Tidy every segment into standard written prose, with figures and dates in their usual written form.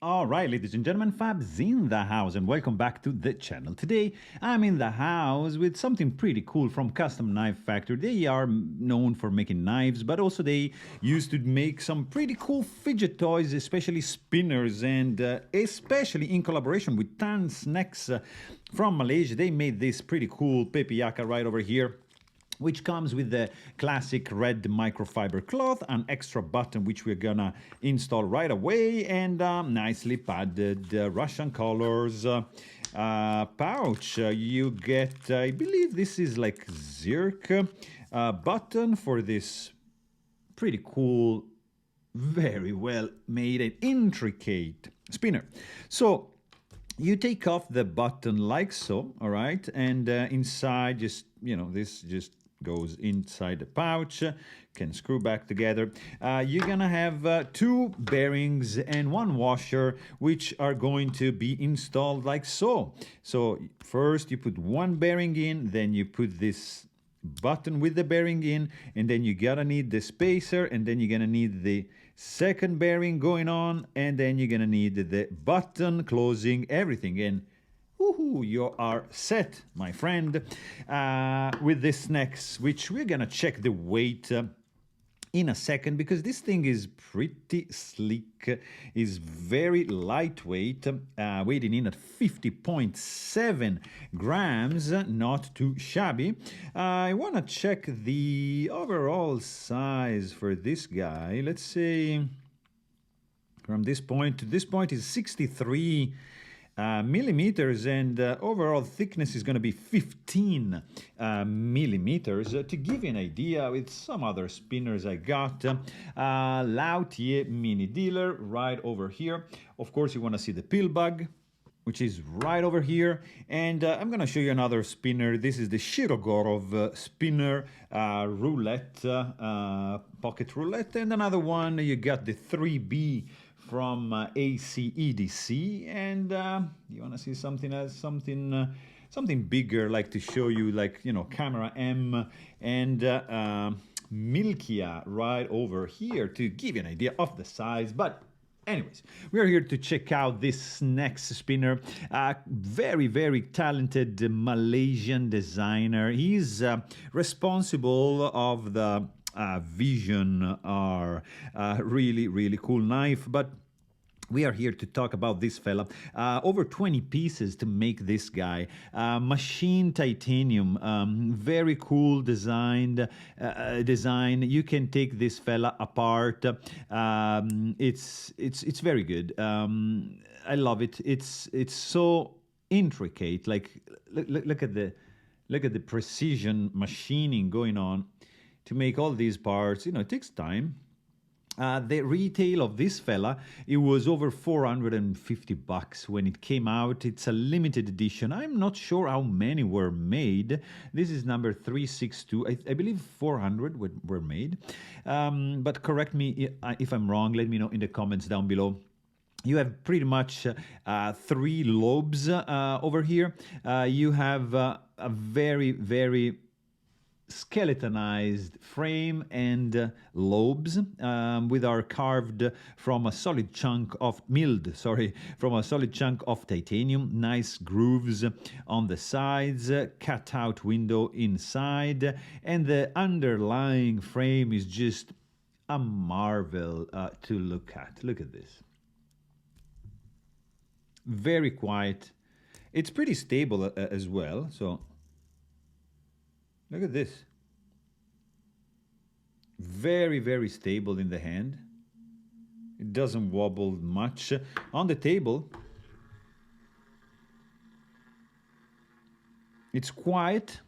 All right, ladies and gentlemen, Fab's in the house and welcome back to the channel. Today, I'm in the house with something pretty cool from Custom Knife Factory. They are known for making knives, but also they used to make some pretty cool fidget toys, especially spinners, and especially in collaboration with Snecx from Malaysia. They made this pretty cool Pepyakka right over here, which comes with the classic red microfiber cloth, an extra button which we're gonna install right away, and nicely padded Russian colors pouch. You get, I believe this is like zirc button for this pretty cool, very well made and intricate spinner. So you take off the button like so, all right, and inside just, this just goes inside the pouch, can screw back together. You're gonna have two bearings and one washer, which are going to be installed like so. So first you put one bearing in, then you put this button with the bearing in, and then you gotta need the spacer, and then you're gonna need the second bearing going on, and then you're gonna need the button closing everything. And woohoo, you are set, my friend, with this Snecx, which we're gonna check the weight in a second, because this thing is pretty sleek, is very lightweight, weighing in at 50.7 grams, not too shabby. I want to check the overall size for this guy. Let's say from this point to this point is 63 millimeters, and overall thickness is going to be 15 millimeters. To give you an idea, with some other spinners I got, Lautier mini dealer right over here. Of course, you want to see the pill bug, which is right over here, and I'm going to show you another spinner. This is the Shirogorov spinner roulette, pocket roulette, and another one, you got the 3B from ACEDC, and you want to see something else, something bigger, like to show you, like, Camera M and Milkia right over here to give you an idea of the size. But anyways, we are here to check out this Snecx spinner. Very, very talented Malaysian designer. He's responsible of the Vision R, really, really cool knife. But we are here to talk about this fella. Over 20 pieces to make this guy. Machine titanium, very cool design. You can take this fella apart. It's very good. I love it. It's so intricate. Like look at the precision machining going on to make all these parts. It takes time. The retail of this fella, it was over 450 bucks when it came out. It's a limited edition. I'm not sure how many were made. This is number 362. I believe 400 were made. But correct me if I'm wrong. Let me know in the comments down below. You have pretty much three lobes over here. You have a very, very skeletonized frame and lobes, with our carved from a solid chunk of titanium. Nice grooves on the sides, cut-out window inside, and the underlying frame is just a marvel to look at. Look at this. Very quiet. It's pretty stable as well, so look at this. Very, very stable in the hand. It doesn't wobble much. On the table, it's quiet.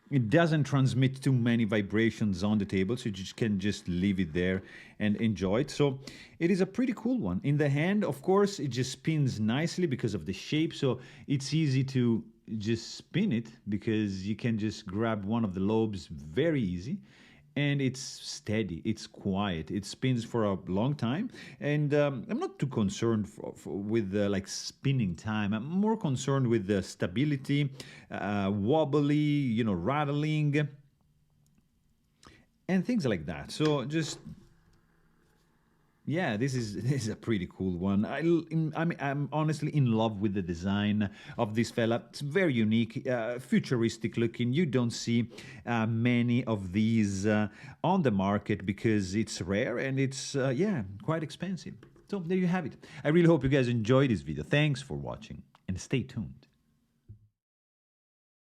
It doesn't transmit too many vibrations on the table, so you can just leave it there and enjoy it. So it is a pretty cool one. In the hand, of course, it just spins nicely because of the shape, so it's easy to just spin it because you can just grab one of the lobes very easy, and it's steady, it's quiet, it spins for a long time. And I'm not too concerned with like spinning time. I'm more concerned with the stability, wobbly, rattling and things like that. So just Yeah, this is a pretty cool one. I'm honestly in love with the design of this fella. It's very unique, futuristic looking. You don't see many of these on the market because it's rare and it's yeah, quite expensive. So there you have it. I really hope you guys enjoyed this video. Thanks for watching and stay tuned.